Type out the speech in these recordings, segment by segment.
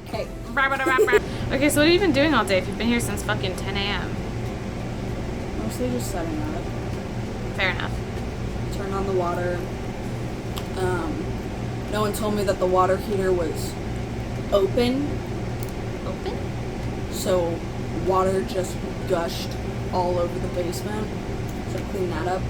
Okay. Okay, so what have you been doing all day if you've been here since fucking 10 a.m.? Mostly just setting up. Fair enough. Turn on the water. No one told me that the water heater was open. Open? So water just gushed all over the basement. So clean that up.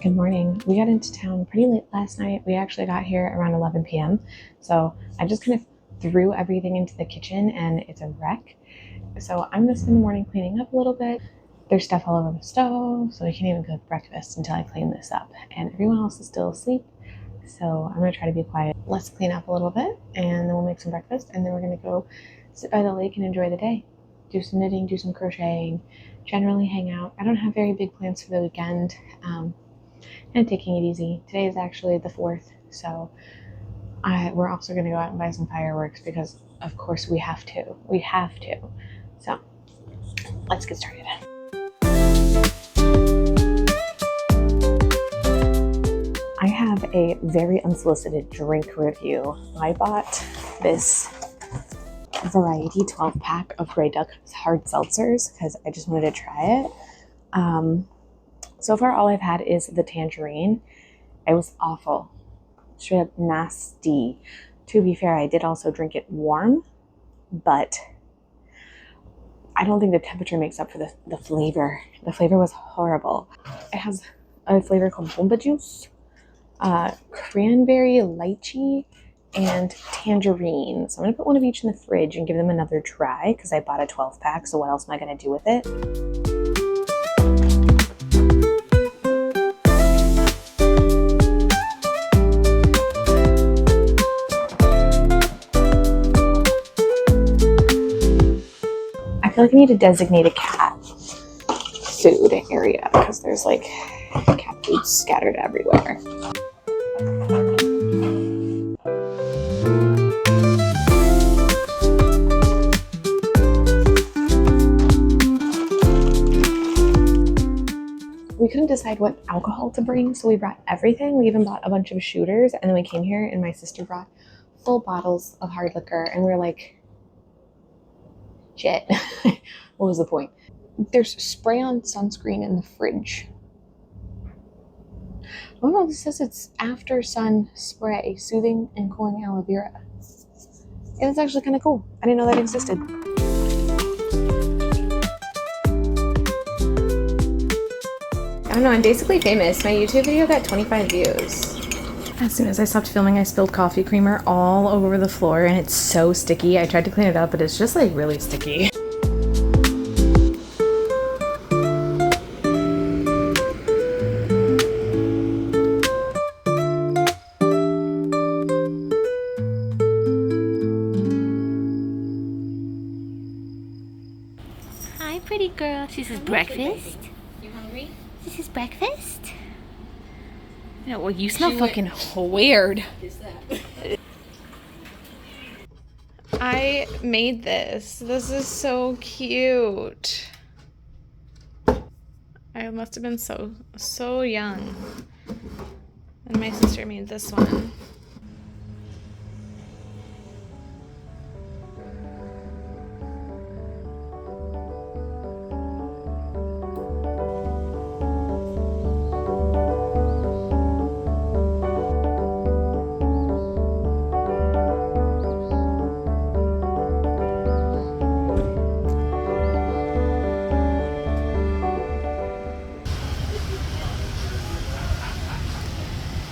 Good morning. We got into town pretty late last night. We actually got here around 11 p.m. So I just kind of threw everything into the kitchen and it's a wreck. So I'm gonna spend the morning cleaning up a little bit. There's stuff all over the stove, so we can't even cook breakfast until I clean this up. And everyone else is still asleep. So I'm gonna try to be quiet. Let's clean up a little bit and then we'll make some breakfast and then we're gonna go sit by the lake and enjoy the day. Do some knitting, do some crocheting, generally hang out. I don't have very big plans for the weekend. And taking it easy. Today is actually the 4th, so we're also going to go out and buy some fireworks because, of course, we have to. We have to. So, let's get started. I have a very unsolicited drink review. I bought this variety 12-pack of Grey Duck hard seltzers because I just wanted to try it. So far, all I've had is the tangerine. It was awful. Straight up nasty. To be fair, I did also drink it warm, but I don't think the temperature makes up for the flavor. The flavor was horrible. It has a flavor called bomba juice, cranberry, lychee, and tangerine. So I'm gonna put one of each in the fridge and give them another try because I bought a 12-pack, so what else am I gonna do with it? I feel like I need to designate a cat food area because there's like cat food scattered everywhere. We couldn't decide what alcohol to bring, so we brought everything. We even bought a bunch of shooters, and then we came here and my sister brought full bottles of hard liquor, and we were like, shit. What was the point? There's spray-on sunscreen in the fridge. Oh no, this says it's after sun spray, soothing and cooling aloe vera. And it's actually kind of cool. I didn't know that existed. I don't know, I'm basically famous. My YouTube video got 25 views. As soon as I stopped filming, I spilled coffee creamer all over the floor and it's so sticky. I tried to clean it up, but it's just like really sticky. Hi, pretty girl. This is breakfast. You hungry? This is breakfast. Yeah, well, you smell fucking weird. Is that? I made this. This is so cute. I must have been so young. And my sister made this one.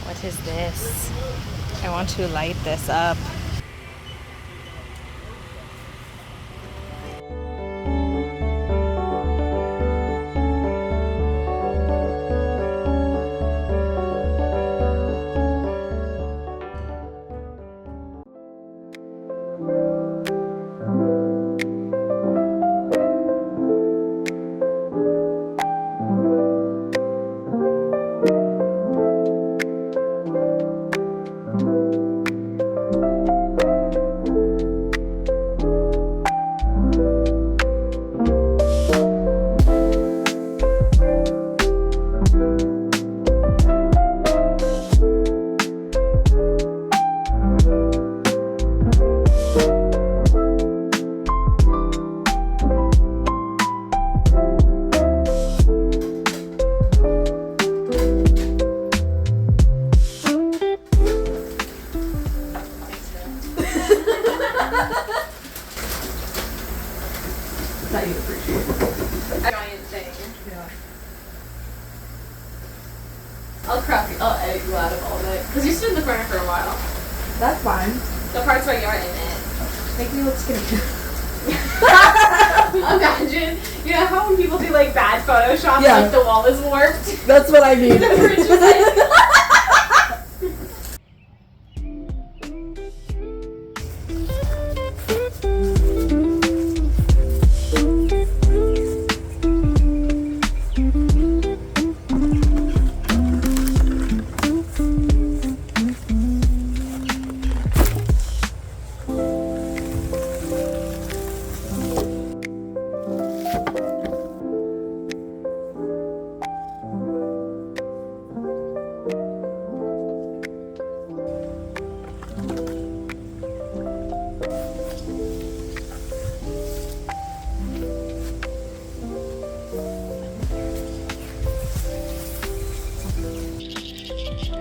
What is this? I want to light this up. Because you stood in the corner for a while. That's fine. The parts where you're in it. Make me look skinny. Imagine, you know how when people do like bad Photoshop, Yeah. like the wall is warped? That's what I mean.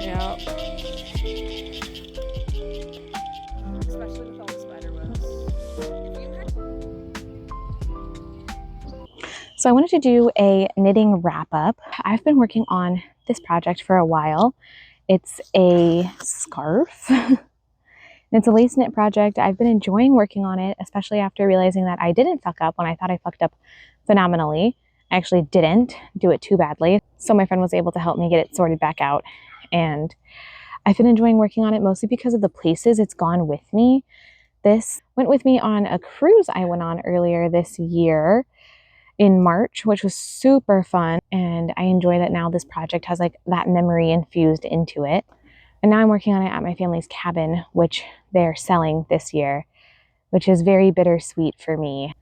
Yeah. Especially with all the spider webs. So I wanted to do a knitting wrap up. I've been working on this project for a while. It's a scarf. It's a lace knit project. I've been enjoying working on it, especially after realizing that I didn't fuck up when I thought I fucked up phenomenally. I actually didn't do it too badly. So my friend was able to help me get it sorted back out. And I've been enjoying working on it mostly because of the places it's gone with me. This went with me on a cruise I went on earlier this year in March, which was super fun. And I enjoy that now this project has like that memory infused into it. And now I'm working on it at my family's cabin, which they're selling this year, which is very bittersweet for me,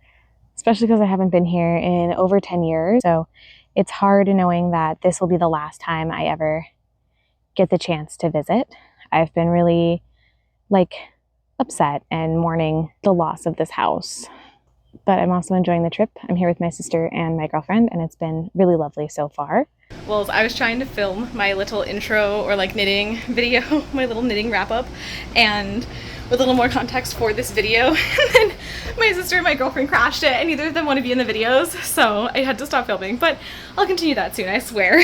especially because I haven't been here in over 10 years. So it's hard knowing that this will be the last time I ever get the chance to visit. I've been really like upset and mourning the loss of this house. But I'm also enjoying the trip. I'm here with my sister and my girlfriend, and it's been really lovely so far. Well, I was trying to film my little intro or like knitting video, my little knitting wrap up, and with a little more context for this video. And then my sister and my girlfriend crashed it, and neither of them want to be in the videos, so I had to stop filming. But I'll continue that soon, I swear.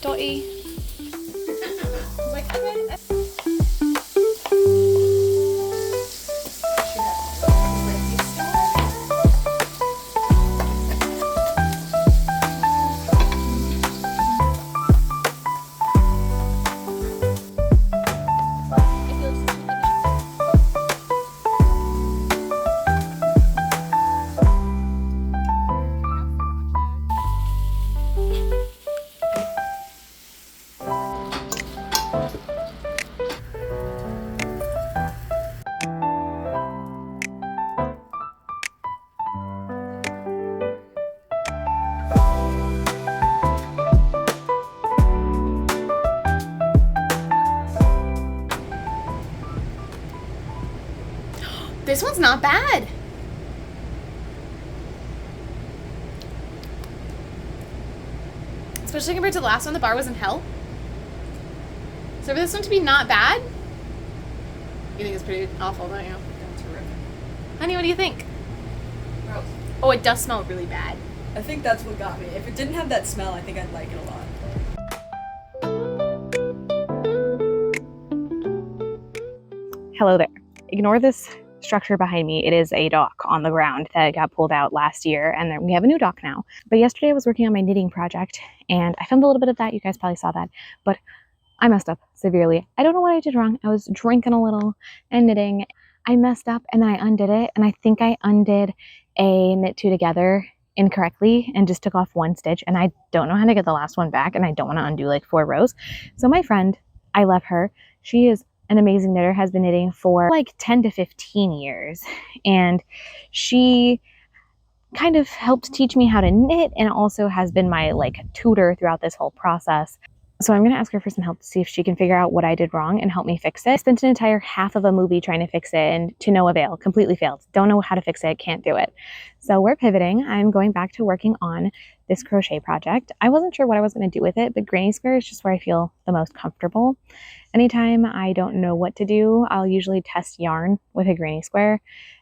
Dotty. Like, okay. This one's not bad. Especially compared to the last one, the bar was in hell. So for this one to be not bad, you think it's pretty awful, don't you? That's terrific. Honey, what do you think? Gross. Oh, it does smell really bad. I think that's what got me. If it didn't have that smell, I think I'd like it a lot. Hello there. Ignore this structure behind me. It is a dock on the ground that got pulled out last year, and then we have a new dock now. But yesterday I was working on my knitting project, and I filmed a little bit of that. You guys probably saw that, but I messed up severely. I don't know what I did wrong. I was drinking a little and knitting. I messed up, and then I undid it, and I think I undid a knit two together incorrectly and just took off one stitch, and I don't know how to get the last one back, and I don't want to undo like 4 rows. So my friend, I love her. She is an amazing knitter, has been knitting for like 10 to 15 years. And she kind of helped teach me how to knit and also has been my like tutor throughout this whole process. So I'm going to ask her for some help to see if she can figure out what I did wrong and help me fix it. I spent an entire half of a movie trying to fix it and to no avail, completely failed. Don't know how to fix it, can't do it. So we're pivoting. I'm going back to working on this crochet project. I wasn't sure what I was going to do with it, but granny square is just where I feel the most comfortable. Anytime I don't know what to do, I'll usually test yarn with a granny square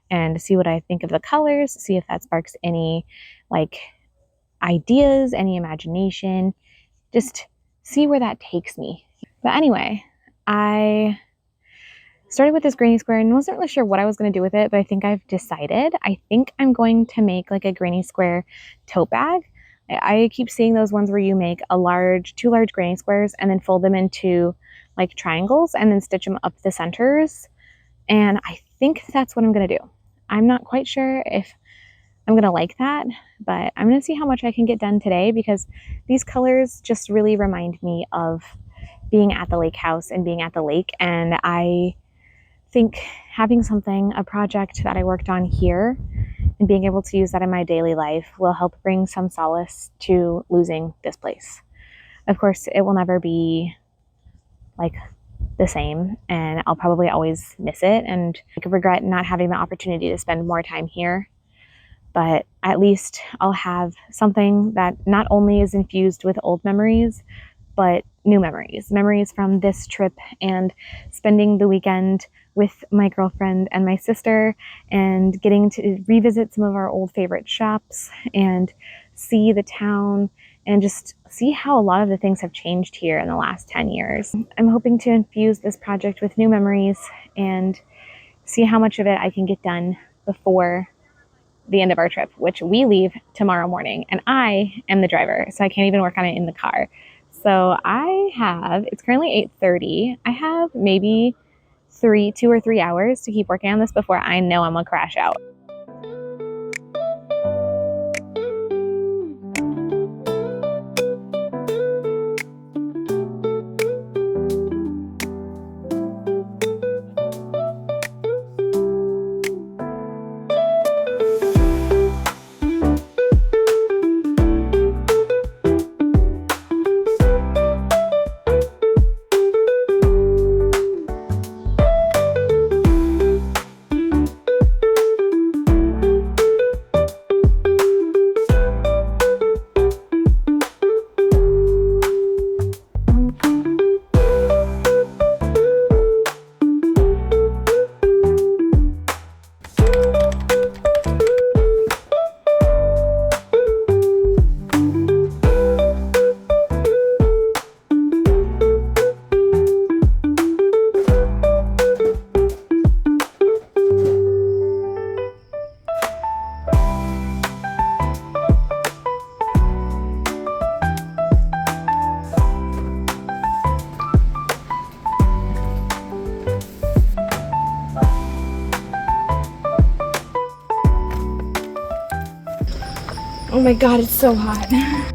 and see what I think of the colors, see if that sparks any like ideas, any imagination, just see where that takes me. But anyway, I started with this granny square and wasn't really sure what I was going to do with it, but I think I've decided. I think I'm going to make like a granny square tote bag. I keep seeing those ones where you make two large granny squares and then fold them into like triangles and then stitch them up the centers. And I think that's what I'm going to do. I'm not quite sure if I'm going to like that, but I'm going to see how much I can get done today because these colors just really remind me of being at the lake house and being at the lake. And I think having a project that I worked on here and being able to use that in my daily life will help bring some solace to losing this place. Of course, it will never be like the same and I'll probably always miss it and I could regret not having the opportunity to spend more time here. But at least I'll have something that not only is infused with old memories, but new memories from this trip and spending the weekend with my girlfriend and my sister and getting to revisit some of our old favorite shops and see the town and just see how a lot of the things have changed here in the last 10 years. I'm hoping to infuse this project with new memories and see how much of it I can get done before the end of our trip, which we leave tomorrow morning, and I am the driver, so I can't even work on it in the car. So it's currently 8:30. I have maybe 2 or 3 hours to keep working on this before I know I'm gonna crash out. my god, it's so hot.